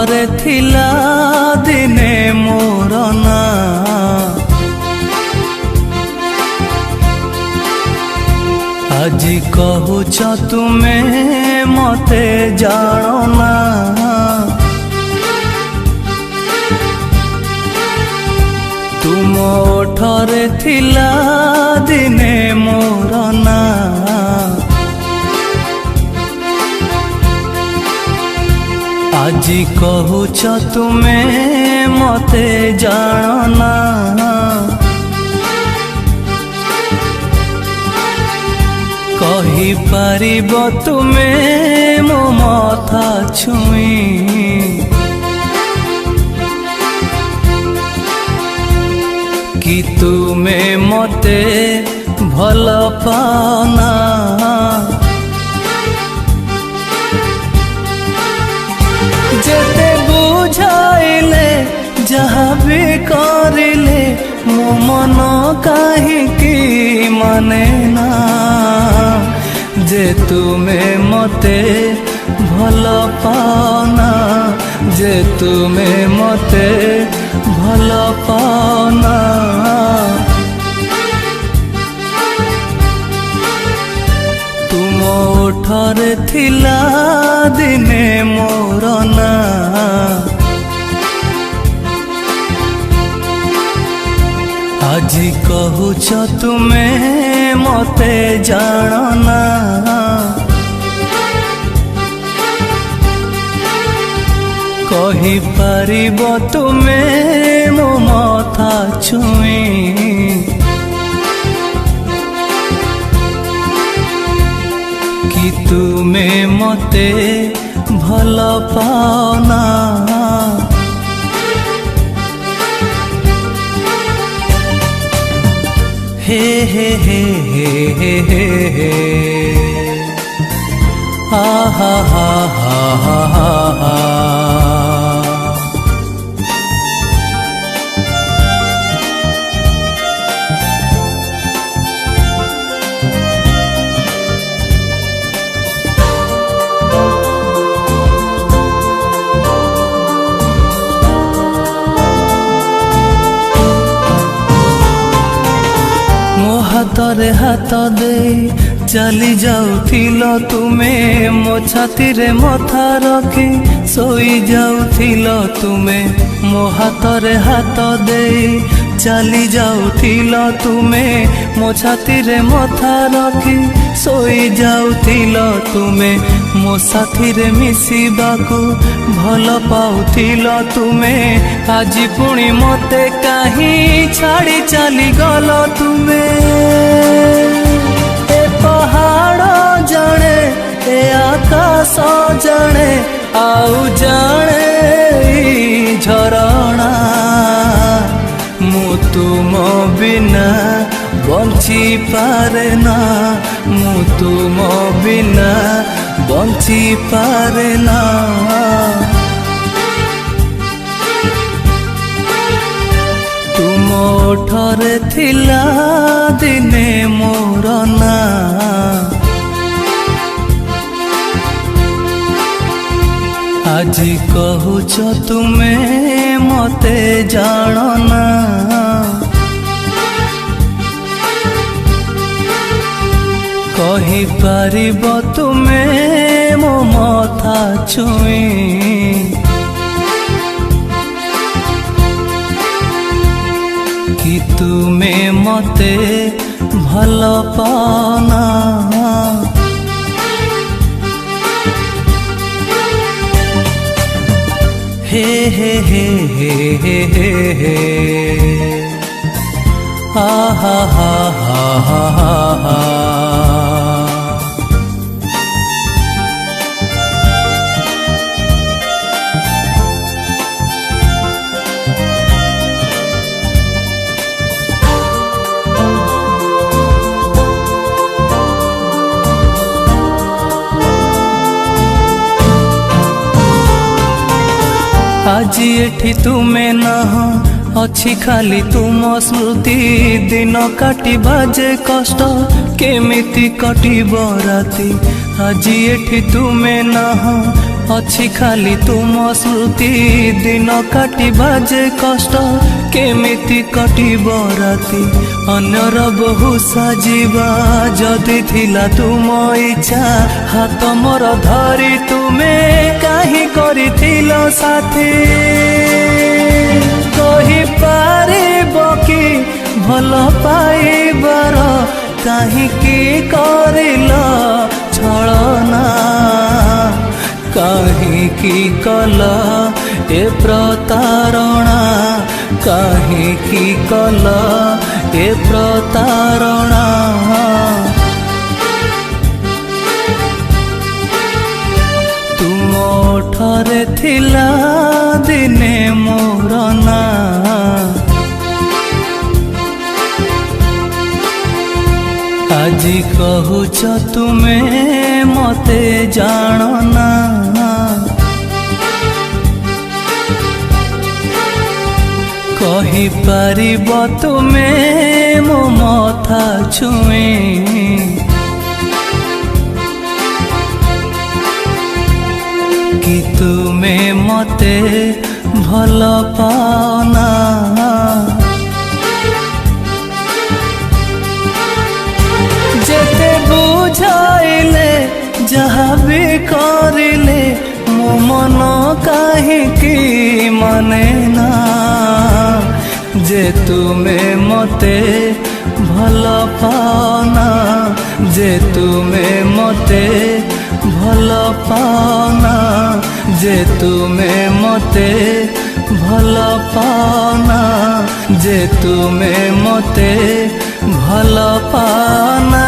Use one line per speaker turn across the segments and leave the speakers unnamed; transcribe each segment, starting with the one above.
ओठरे थिला दिने मोर ना आजी कहूच तुमे मते जान ना तुम ओठरे थिला दिने मोर ना आजी कहूच तुमे मते जान ना कही पारिब तुमे मो मथा छुई कि तुमे मते भल पाना जेते बुझाइले जहाँ भी करिले मो मन काहिकी माने ना जे तुमे मते भल पाना जे तुमे मते भल पाना तुम ओठरे थिला दिने मोर ना आजी कहूच तुमे मते जान ना कही पारिब तुमे मो मथा छुई कि तुमे मते भल पाना हे हे हे हे हे हे हा हा हा हा हा हा हाथरे हाथ दे चली जाउथिल तुमे मो छाती रे मथा रखी सोई जाउथिल तुमे मो हाथरे हाथ दे चली जाउथिल तुमे मो छाती रे मथा रखी सोई जाउथिल तुमे मो साथी रे मिसिबाकू भल पाउथिल तुमे आज पुणी मते काहीं छाड़ी चली गल तुमे ए पहाड़ जाने ए आकाश जाने आउ जाने ई झरणा मु तुम बिना बंची पारे ना मु तुम बिना बंची पारे ना तुम ओठरे थिला दिने मोर ना आजी कहूच तुमे मते जान ना कही पारिब तुमे मो मथा छुई कि तुमे मते भल पाना हे हे हे हे हे हे हा हा हा हा हा हा आज एठी तुमे नह अच्छी खाली तुम स्मृति दिन काटी बाजे कष्ट केमिति कटिब राति आज एठी तुमे नह ଅଛି ଖାଲି ତୁମ ସ୍ମୃତି ଦିନ କାଟିବା ଯେ କଷ୍ଟ କେମିତି କଟିବ ରାତି ଅନ୍ୟର ବହୁ ସାଜିବା ଯଦି ଥିଲା ତୁମ ଇଚ୍ଛା ହାତ ମୋର ଧରି ତୁମେ କାହିଁ କରିଥିଲ ସାଥୀ କହିପାରିବ କି ଭଲ ପାଇବାର କାହିଁକି କରିଲ ଛଳନା କାହିଁକି କଲ ଏ ପ୍ରତାରଣା କାହିଁକି କଲ ଏ ପ୍ରତାରଣା ତୁମ ଓଠରେ ଥିଲା ଦିନେ ମୋର ନାଁ ଆଜି କହୁଛ ତୁମେ ମତେ ଜାଣନା କହିପାରିବ ତୁମେ ମୋ ମଥା ଛୁଇଁ କି ତୁମେ ମତେ ଭଲ ପାଅନା ଯେତେ ବୁଝାଇଲେ ଯାହା ବି କରିଲେ ମୋ ମନ କାହିଁକି ମାନେ ନା ଯେ ତୁମେ ମତେ ଭଲ ପାଅନା ଯେ ତୁମେ ମତେ ଭଲ ପାଅନା ଯେ ତୁମେ ମତେ ଭଲ ପାଅନା ଯେ ତୁମେ ମତେ ଭଲ ପାଅନା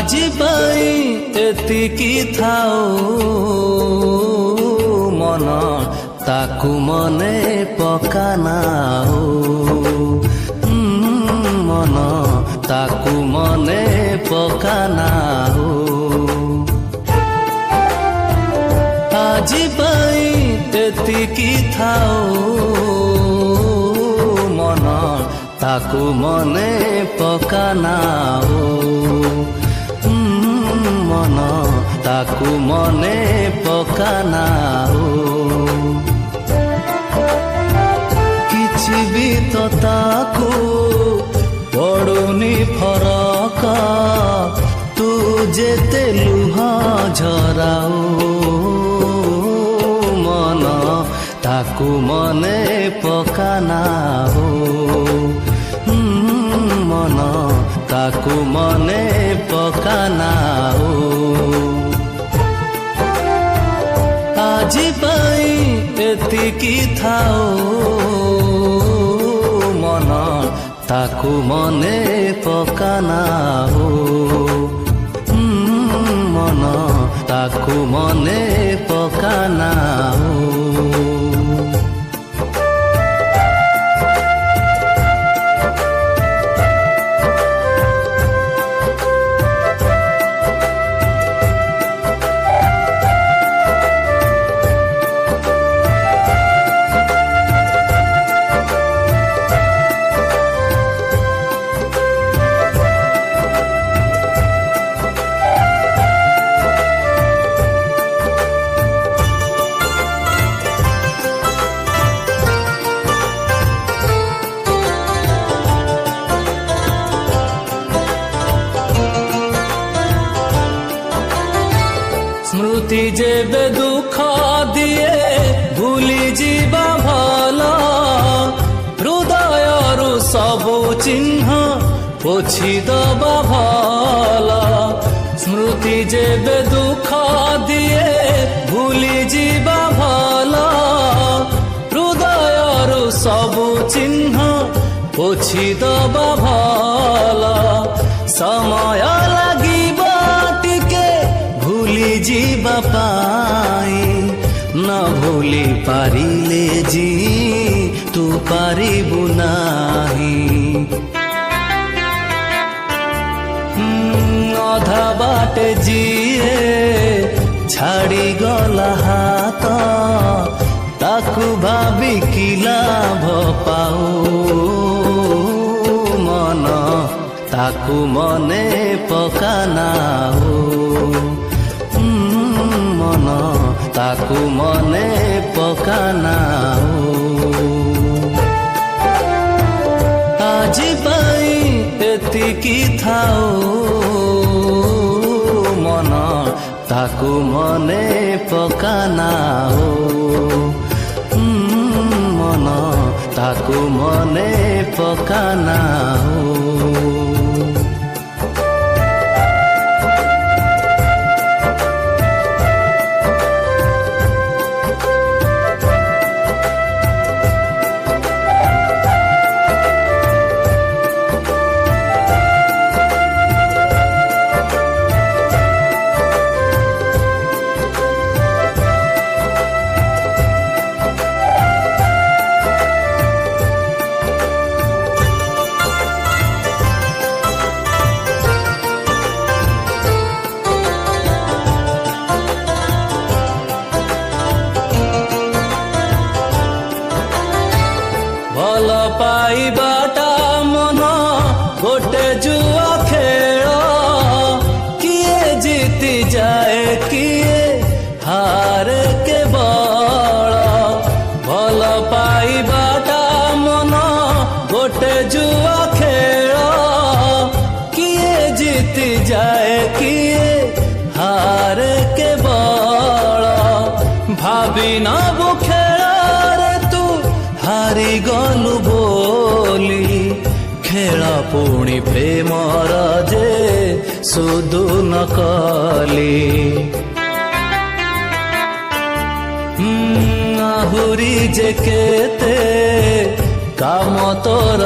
ଆଜି ପାଇଁ ଏତିକି ଥାଉ ମନ ତାକୁ ମନେ ପକାନାଉ ମନ ତାକୁ ମନେ ପକାନାଉ ଆଜି ପାଇଁ ଏତିକି ଥାଉ ମନ ତାକୁ ମନେ ପକାନାଉ ମନ ତାକୁ ମନେ ପକାନାଉ କିଛି ବି ତ ତାକୁ ପଡୁନି ଫରକ ତୁ ଯେତେ ଲୁହ ଝରାଉ ମନ ତାକୁ ମନେ ପକାନାଉ ମନ ତାକୁ ମନେ ପକାନାଉ ଆଜି ପାଇଁ ଏତିକି ଥାଉ ମନ ତାକୁ ମନେ ପକାନାଉ ମନ ତାକୁ ମନେ ପକାନାଉ ସ୍ମୃତି ଯେବେ ଦୁଃଖ ଦିଏ ଭୁଲି ଯିବା ଭଲ ହୃଦୟରୁ ସବୁ ଚିହ୍ନ ପୋଛି ଦବା ଭଲ ସ୍ମୃତି ଯେବେ ଦୁଃଖ ଦିଏ ଭୁଲି ଯିବା ଭଲ ହୃଦୟରୁ ସବୁ ଚିହ୍ନ ପୋଛି ଦବା ଭଲ ସମୟ ଲାଗିବ ଟିକେ ଭୁଲି ଯିବା ପାଇଁ न भूली पारिले जी तू पारिबु नाही अधा बाटे जीए ଛାଡ଼ି ଗଲା ହାତ ତାକୁ ଭାବି କି ଲାଭ ପାଉ ମନ ତାକୁ ମନେ ପକାନାଉ ମନ ତାକୁ ମନେ ପକାନାଉ ଆଜି ପାଇଁ ଏତିକି ଥାଉ ମନ ତାକୁ ମନେ ପକାନାଉ ମନ ତାକୁ ମନେ ପକାନାଉ ଭଲ ପାଇବାଟା ମନ ଗୋଟେ ଜୁଆ ଖେଳ କିଏ ଜିତି ଯାଏ କିଏ ହାରେ କେବଳ ଭଲ ପାଇବାଟା ମନ ଗୋଟେ ଜୁଆ ଖେଳ କିଏ ଜିତି ଯାଏ କିଏ ହାରେ କେବଳ ଭାବି ନବୁ ଖେଳରେ ତୁ ହାରି ଗଲୁ ବୋଲି ଖେଳ ପୁଣି ପ୍ରେମର ଯେ ସୁଧୁ ନକଲି ଆହୁରି ଯେ କେତେ କାମ ତୋର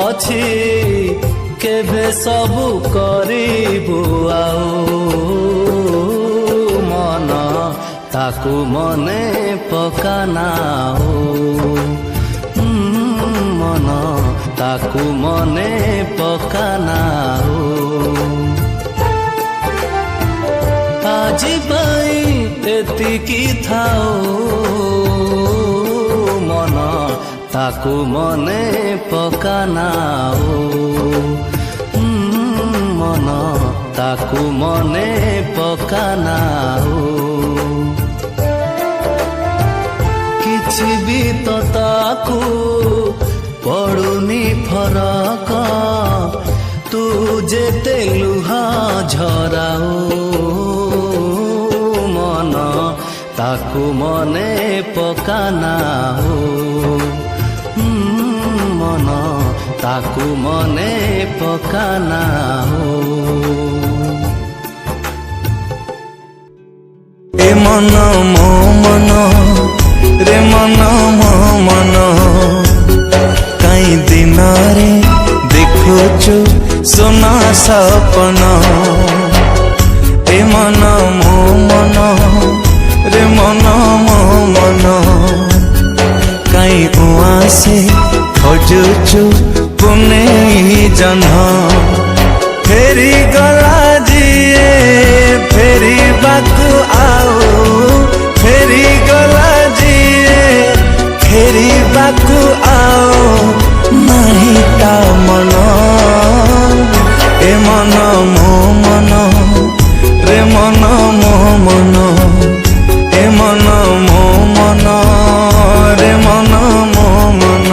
ଅଛି କେବେ ସବୁ କରିବୁ ଆଉ ମନ ତାକୁ ମନେ ପକାନାଉ ମନ ତାକୁ ମନେ ପକାନାଉ ଆଜି ପାଇଁ ଏତିକି ଥାଉ ମନ ତାକୁ ମନେ ପକାନାଉ ମନ ତାକୁ ମନେ ପକାନାଉ କିଛି ବି ତ ତାକୁ ପଡୁନି ଫରକ ତୁ ଯେତେ ଲୁହା ଝରାଉ ମନ ତାକୁ ମନେ ପକାନାଉ ମନ ତାକୁ ମନେ ପକାନାଉ ଏ ମନ ମୋ ମନ ରେ ମନ ମୋ ମନ କାଇଁ ଦିନରେ ଦେଖୁଛୁ সোনা সপন এ মন মো মন রে মন মো মন কাই উআসে খোঁজুচু পুনে জন ফেরি গলা জিয়ে ফেরি বাকু আও ফেরি গলা জিয়ে ফেরি বাকু আও নাহি তা মন এ মন মো মন রে মন মো মন এ মন মো মন রে মন মো মন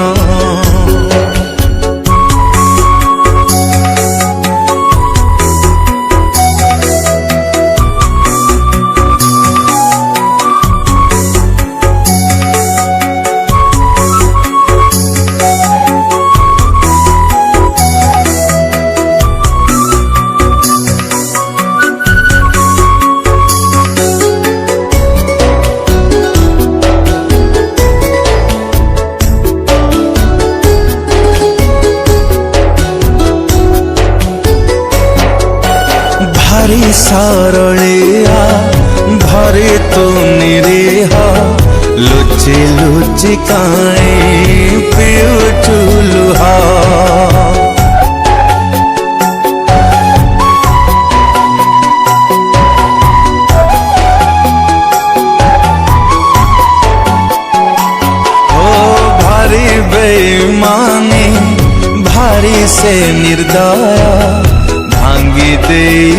भारी सरलिया भारी तो निरीह लुचि लुचि काई पिउचु लुहा ସେ ନିର୍ଦୟ ଭାଙ୍ଗି ଦେଇ